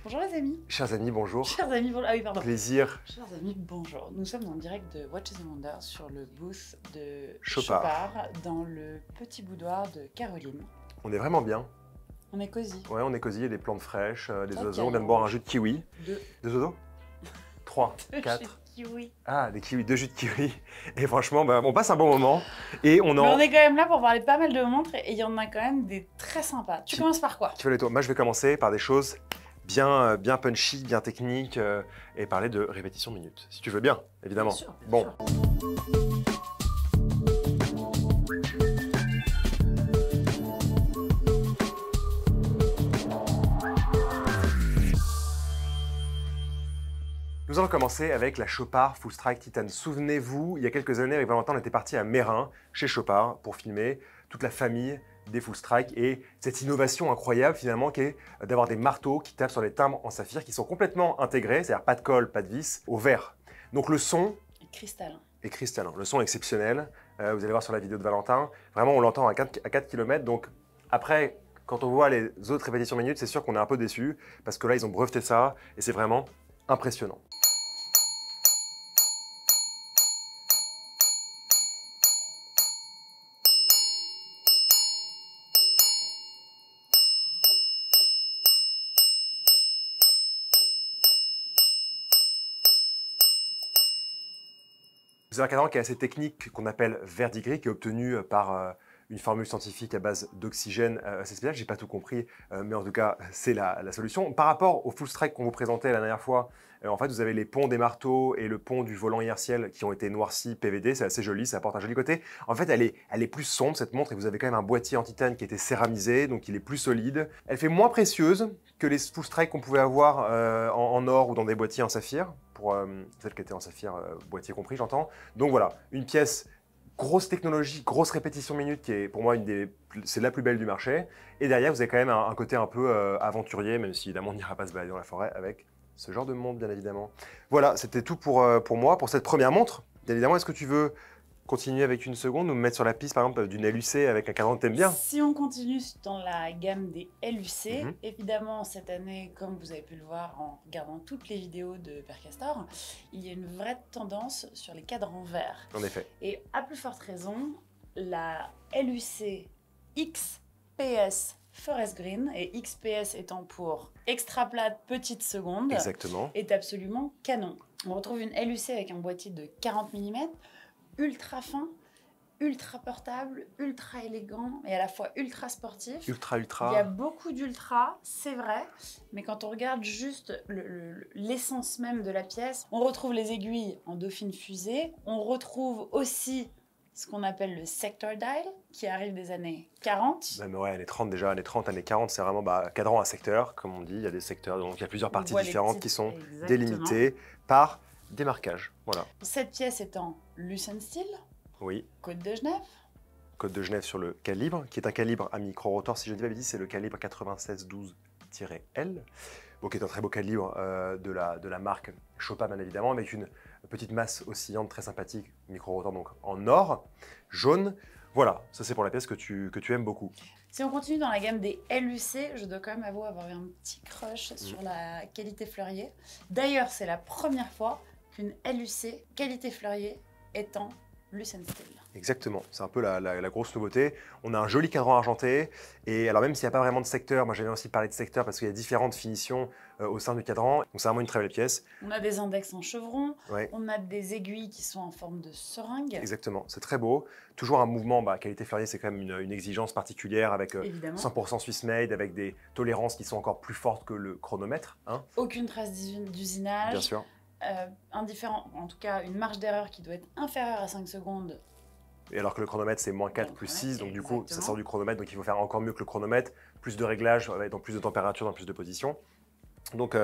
Bonjour les amis. Chers amis, bonjour. Chers amis, bonjour. Ah oui, pardon. Plaisir. Chers amis, bonjour. Nous sommes en direct de Watches and Wonders sur le booth de Chopard. Chopard dans le petit boudoir de Caroline. On est vraiment bien. On est cosy. Ouais, on est cosy, il y a des plantes fraîches, des Ok, oiseaux. On vient de boire un jus de kiwi. Deux. Deux oiseaux 3, Deux 4. jus de kiwi. Ah, des kiwis, 2 jus de kiwi. Et franchement, on passe un bon moment. Et on Mais en. on est quand même là pour parler pas mal de montres et il y en a quand même des très sympas. Tu commences par quoi? Tu veux les toi? Moi, je vais commencer par des choses bien punchy, bien techniques et parler de répétition minute. Si tu veux bien, évidemment. Bien sûr, bien Bon. sûr. Nous allons commencer avec la Chopard Full Strike Titan. Souvenez-vous, il y a quelques années, avec Valentin, on était parti à Meyrin, chez Chopard, pour filmer toute la famille des Full Strike et cette innovation incroyable finalement qui est d'avoir des marteaux qui tapent sur les timbres en saphir qui sont complètement intégrés, c'est-à-dire pas de colle, pas de vis, au verre. Donc le son Cristallin. est cristallin, le son est exceptionnel. Vous allez voir sur la vidéo de Valentin, vraiment on l'entend à 4 km. Donc après, quand on voit les autres répétitions minutes, c'est sûr qu'on est un peu déçu parce que là ils ont breveté ça et c'est vraiment impressionnant. C'est un cadran qui est assez technique, qu'on appelle verdigris, qui est obtenu par une formule scientifique à base d'oxygène assez spéciale. J'ai pas tout compris, mais en tout cas, c'est la solution. Par rapport au full strike qu'on vous présentait la dernière fois, en fait, vous avez les ponts des marteaux et le pont du volant inertiel qui ont été noircis PVD. C'est assez joli, ça apporte un joli côté. En fait, elle est plus sombre, cette montre, et vous avez quand même un boîtier en titane qui a été céramisé, donc il est plus solide. Elle fait moins précieuse que les full strike qu'on pouvait avoir en or ou dans des boîtiers en saphir, pour celles qui étaient en saphir, boîtier compris, j'entends. Donc voilà, une pièce, grosse technologie, grosse répétition minute, qui est pour moi c'est la plus belle du marché. Et derrière, vous avez quand même un côté un peu aventurier, même si évidemment on n'ira pas se balader dans la forêt avec ce genre de montre, bien évidemment. Voilà, c'était tout pour moi, pour cette première montre. Bien évidemment, est-ce que tu veux continuer avec une seconde ou me mettre sur la piste, par exemple, d'une LUC avec un cadran que t'aimes bien? Si on continue dans la gamme des LUC, Mhm. évidemment cette année, comme vous avez pu le voir en regardant toutes les vidéos de Père Castor, il y a une vraie tendance sur les cadrans verts. En effet. Et à plus forte raison, la LUC XPS Forest Green, et XPS étant pour extra plate petite seconde, Exactement. est absolument canon. On retrouve une LUC avec un boîtier de 40 mm, ultra fin, ultra portable, ultra élégant et à la fois ultra sportif. Ultra. Il y a beaucoup d'ultra, c'est vrai, mais quand on regarde juste l'essence même de la pièce, on retrouve les aiguilles en dauphine fusée, on retrouve aussi ce qu'on appelle le sector dial, qui arrive des années 40. Même ouais, années 30 déjà, années 30, années 40, c'est vraiment cadran à secteur, comme on dit. Il y a des secteurs, donc il y a plusieurs parties voit les différentes petites- qui sont Exactement. délimitées par des marquages. Voilà. Cette pièce étant Lucent Steel, Oui. Côte de Genève, Code de Genève sur le calibre, qui est un calibre à micro-rotor. Si je ne dis pas de bêtises, c'est le calibre 9612-L, bon, qui est un très beau calibre de la marque Chopard, bien évidemment, avec une petite masse oscillante très sympathique, micro-rotor, donc en or, jaune. Voilà, ça c'est pour la pièce que tu aimes beaucoup. Si on continue dans la gamme des LUC, je dois quand même avouer avoir eu un petit crush sur la qualité Fleurier. D'ailleurs, c'est la première fois qu'une LUC qualité Fleurier est en Lucent Steel. Exactement, c'est un peu la grosse nouveauté. On a un joli cadran argenté, et alors même s'il n'y a pas vraiment de secteur, moi j'avais aussi parlé de secteur parce qu'il y a différentes finitions au sein du cadran, donc c'est vraiment une très belle pièce. On a des index en chevron, Ouais. on a des aiguilles qui sont en forme de seringue. Exactement, c'est très beau. Toujours un mouvement, qualité Fleurier, c'est quand même une exigence particulière avec Évidemment. 100% Swiss made, avec des tolérances qui sont encore plus fortes que le chronomètre. Hein, Aucune trace d'usinage. bien sûr. Indifférent, en tout cas une marge d'erreur qui doit être inférieure à 5 secondes. Et alors que le chronomètre, c'est moins 4 Donc, plus ouais, 6, donc du coup, ça exactement. sort du chronomètre, donc il faut faire encore mieux que le chronomètre, plus de réglages, dans plus de température, dans plus de positions. Donc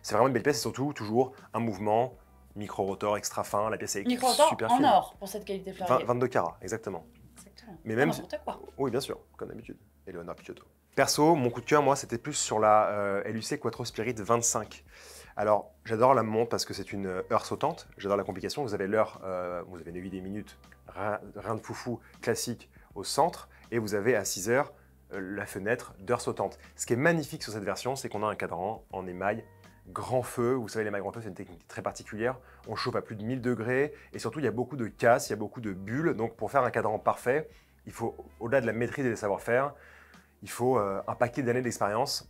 c'est vraiment une belle pièce, et surtout, toujours un mouvement micro-rotor extra fin, la pièce est Micro-rotor super en fine. or pour cette qualité Fleurier. 22 carats, exactement. Exactement. Mais même N'importe quoi. Oui, bien sûr, comme d'habitude. Et Leonard Picciotto. Perso, mon coup de cœur, moi, c'était plus sur la LUC Quattro Spirit 25. Alors, j'adore la montre parce que c'est une heure sautante. J'adore la complication. Vous avez l'heure, vous avez une aiguille des minutes, rien de foufou, classique au centre. Et vous avez à 6 heures la fenêtre d'heure sautante. Ce qui est magnifique sur cette version, c'est qu'on a un cadran en émail grand feu. Vous savez, l'émail grand feu, c'est une technique très particulière. On chauffe à plus de 1000 degrés et surtout, il y a beaucoup de casse, il y a beaucoup de bulles. Donc, pour faire un cadran parfait, il faut, au-delà de la maîtrise et des savoir-faire, il faut un paquet d'années d'expérience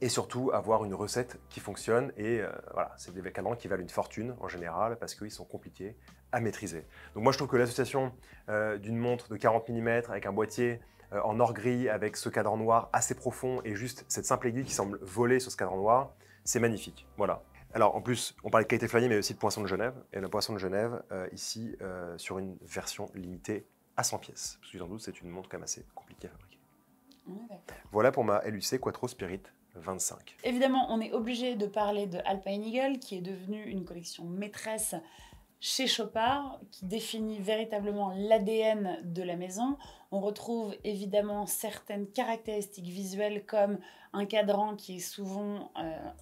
et surtout avoir une recette qui fonctionne. Et voilà, c'est des cadrans qui valent une fortune en général parce qu'ils sont compliqués à maîtriser. Donc moi, je trouve que l'association d'une montre de 40 mm avec un boîtier en or gris avec ce cadran noir assez profond et juste cette simple aiguille qui semble voler sur ce cadran noir, c'est magnifique. Voilà. Alors en plus, on parlait de qualité Flamier, mais aussi de Poinçon de Genève. Et le Poinçon de Genève, ici, sur une version limitée à 100 pièces. Parce que sans doute, c'est une montre quand même assez compliquée à fabriquer. Voilà pour ma LUC Quattro Spirit 25. Évidemment, on est obligé de parler de Alpine Eagle, qui est devenue une collection maîtresse chez Chopard, qui définit véritablement l'ADN de la maison. On retrouve évidemment certaines caractéristiques visuelles comme un cadran qui est souvent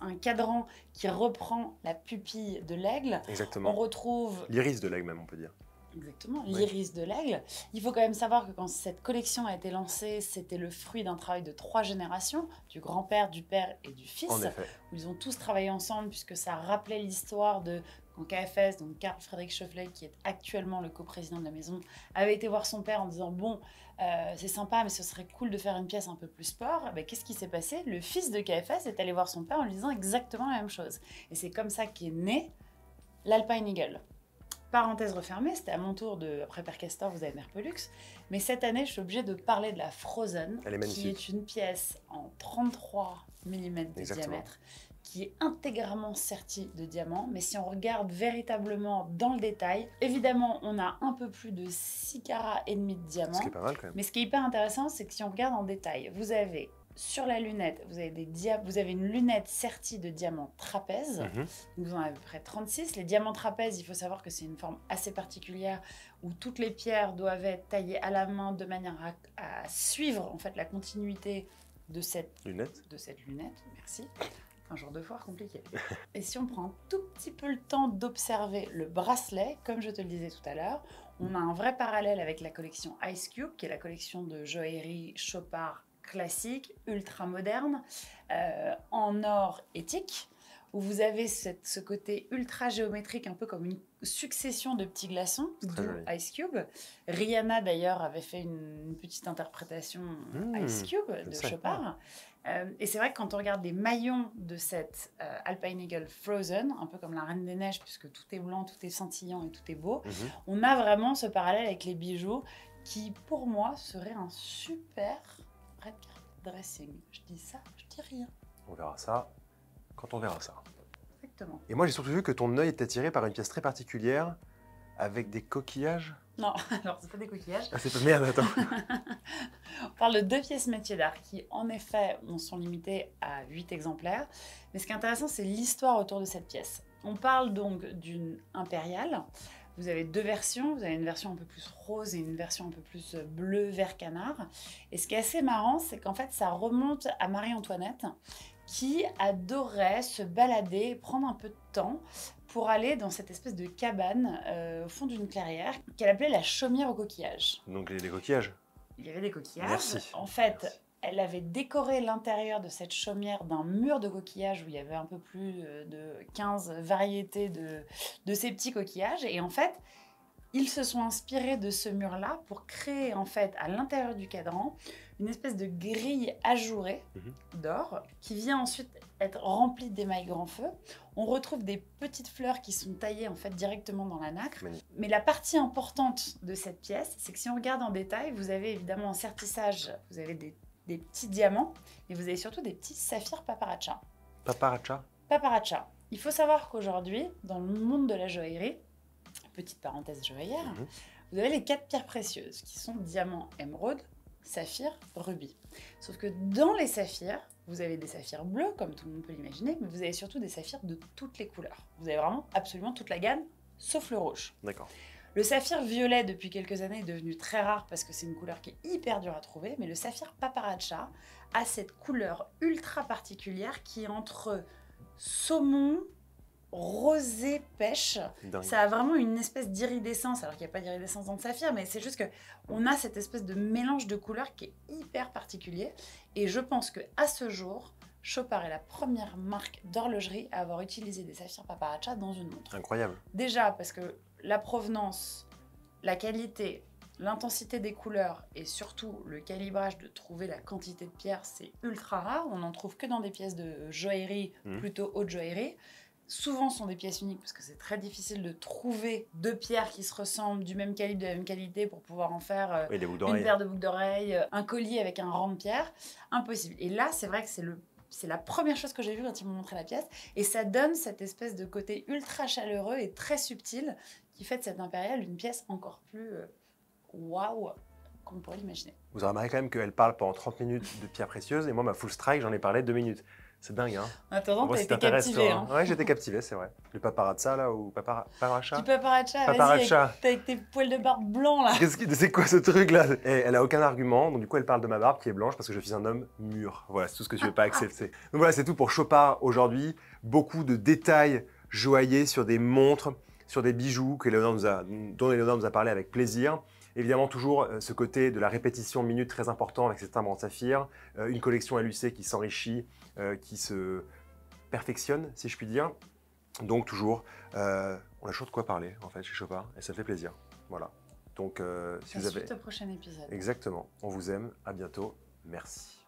un cadran qui reprend la pupille de l'aigle. Exactement. On retrouve l'iris de l'aigle même, on peut dire. Exactement, l'iris de l'aigle. Il faut quand même savoir que quand cette collection a été lancée, c'était le fruit d'un travail de 3 générations, du grand-père, du père et du fils. En effet. Où ils ont tous travaillé ensemble puisque ça rappelait l'histoire de quand KFS, donc Karl Friedrich Schauffele, qui est actuellement le coprésident de la maison, avait été voir son père en disant « Bon, c'est sympa, mais ce serait cool de faire une pièce un peu plus sport. » Qu'est-ce qui s'est passé? Le fils de KFS est allé voir son père en lui disant exactement la même chose. Et c'est comme ça qu'est né l'Alpine Eagle. Parenthèse refermée, c'était à mon tour de, après Père Castor, vous avez Mère Pollux. Mais cette année, je suis obligée de parler de la Frozen, qui est une pièce en 33 mm de diamètre, qui est intégralement sertie de diamants. Mais si on regarde véritablement dans le détail, évidemment, on a un peu plus de 6 carats et demi de diamants. Ce qui est pas mal quand même. Mais ce qui est hyper intéressant, c'est que si on regarde en détail, vous avez sur la lunette, vous avez une lunette sertie de diamants trapèzes. Vous en avez à peu près 36. Les diamants trapèzes, il faut savoir que c'est une forme assez particulière où toutes les pierres doivent être taillées à la main de manière à suivre en fait la continuité de cette lunette. Merci. Un jour de foire compliqué. Et si on prend un tout petit peu le temps d'observer le bracelet, comme je te le disais tout à l'heure, on a un vrai parallèle avec la collection Ice Cube, qui est la collection de joaillerie Chopard classique, ultra moderne, en or éthique, où vous avez ce côté ultra géométrique, un peu comme une succession de petits glaçons, d'où Ice Cube. Rihanna, d'ailleurs, avait fait une petite interprétation Ice Cube de Chopard. Et c'est vrai que quand on regarde les maillons de cette Alpine Eagle Frozen, un peu comme la Reine des Neiges, puisque tout est blanc, tout est scintillant et tout est beau, on a vraiment ce parallèle avec les bijoux qui, pour moi, serait un super red carpet dressing. Je dis ça, je dis rien. On verra ça quand on verra ça. Exactement. Et moi, j'ai surtout vu que ton œil était attiré par une pièce très particulière avec des coquillages. Non, alors c'est pas des coquillages. Ah, c'est pas merde, attends. On parle de 2 pièces métiers d'art qui, en effet, sont limitées à 8 exemplaires. Mais ce qui est intéressant, c'est l'histoire autour de cette pièce. On parle donc d'une impériale. Vous avez 2 versions. Vous avez une version un peu plus rose et une version un peu plus bleu vert canard. Et ce qui est assez marrant, c'est qu'en fait, ça remonte à Marie-Antoinette qui adorait se balader, prendre un peu de temps pour aller dans cette espèce de cabane au fond d'une clairière qu'elle appelait la chaumière aux coquillages. Donc les coquillages. Il y avait des coquillages. Merci. En fait, Merci. Elle avait décoré l'intérieur de cette chaumière d'un mur de coquillages où il y avait un peu plus de 15 variétés de ces petits coquillages. Et en fait, ils se sont inspirés de ce mur-là pour créer en fait à l'intérieur du cadran une espèce de grille ajourée d'or qui vient ensuite être remplie d'émail grand feu. On retrouve des petites fleurs qui sont taillées en fait directement dans la nacre. Mais la partie importante de cette pièce, c'est que si on regarde en détail, vous avez évidemment en sertissage, vous avez des petits diamants, et vous avez surtout des petits saphirs paparacha. Paparacha. Il faut savoir qu'aujourd'hui, dans le monde de la joaillerie, petite parenthèse joaillère, vous avez les 4 pierres précieuses, qui sont diamant, émeraude, saphir, rubis. Sauf que dans les saphirs, vous avez des saphirs bleus, comme tout le monde peut l'imaginer, mais vous avez surtout des saphirs de toutes les couleurs. Vous avez vraiment absolument toute la gamme, sauf le rouge. D'accord. Le saphir violet, depuis quelques années, est devenu très rare parce que c'est une couleur qui est hyper dure à trouver, mais le saphir paparacha a cette couleur ultra particulière qui est entre saumon, rosé pêche. Dingue. Ça a vraiment une espèce d'iridescence, alors qu'il n'y a pas d'iridescence dans le saphir, mais c'est juste qu'on a cette espèce de mélange de couleurs qui est hyper particulier. Et je pense qu'à ce jour, Chopard est la première marque d'horlogerie à avoir utilisé des saphirs Paparacha dans une montre. Incroyable. Déjà parce que la provenance, la qualité, l'intensité des couleurs et surtout le calibrage de trouver la quantité de pierres, c'est ultra rare. On n'en trouve que dans des pièces de joaillerie, plutôt haute joaillerie. Souvent, ce sont des pièces uniques parce que c'est très difficile de trouver deux pierres qui se ressemblent du même calibre, de la même qualité pour pouvoir en faire Oui, les boucles une d'oreilles. paire de boucles d'oreilles, un collier avec un rang de pierre. Impossible. Et là, c'est vrai que c'est la première chose que j'ai vue quand ils m'ont montré la pièce. Et ça donne cette espèce de côté ultra chaleureux et très subtil qui fait de cette impériale une pièce encore plus waouh qu'on pourrait l'imaginer. Vous aurez remarqué quand même qu'elle parle pendant 30 minutes de pierres précieuses et moi, ma full strike, j'en ai parlé 2 minutes. C'est dingue, hein. En attendant, Moi, t'as si été t'intéresse, captivé. toi, Hein. Ouais, j'étais captivé, c'est vrai. Le paparazza, là, ou paparacha. Du paparacha, vas-y, Paparacha. avec tes poils de barbe blancs, là. C'est quoi ce truc-là? Et elle a aucun argument, donc du coup, elle parle de ma barbe qui est blanche parce que je suis un homme mûr. Voilà, c'est tout ce que tu veux pas accepter. Donc voilà, c'est tout pour Chopard aujourd'hui. Beaucoup de détails joailliers sur des montres, sur des bijoux dont Éléonore nous a parlé avec plaisir. Évidemment, toujours ce côté de la répétition minute très important avec ces timbres en saphir. Une collection LUC qui s'enrichit, qui se perfectionne, si je puis dire. Donc toujours, on a chaud de quoi parler en fait chez Chopard et ça fait plaisir. Voilà. Donc si vous avez... Suite au prochain épisode. Exactement. On vous aime. À bientôt. Merci.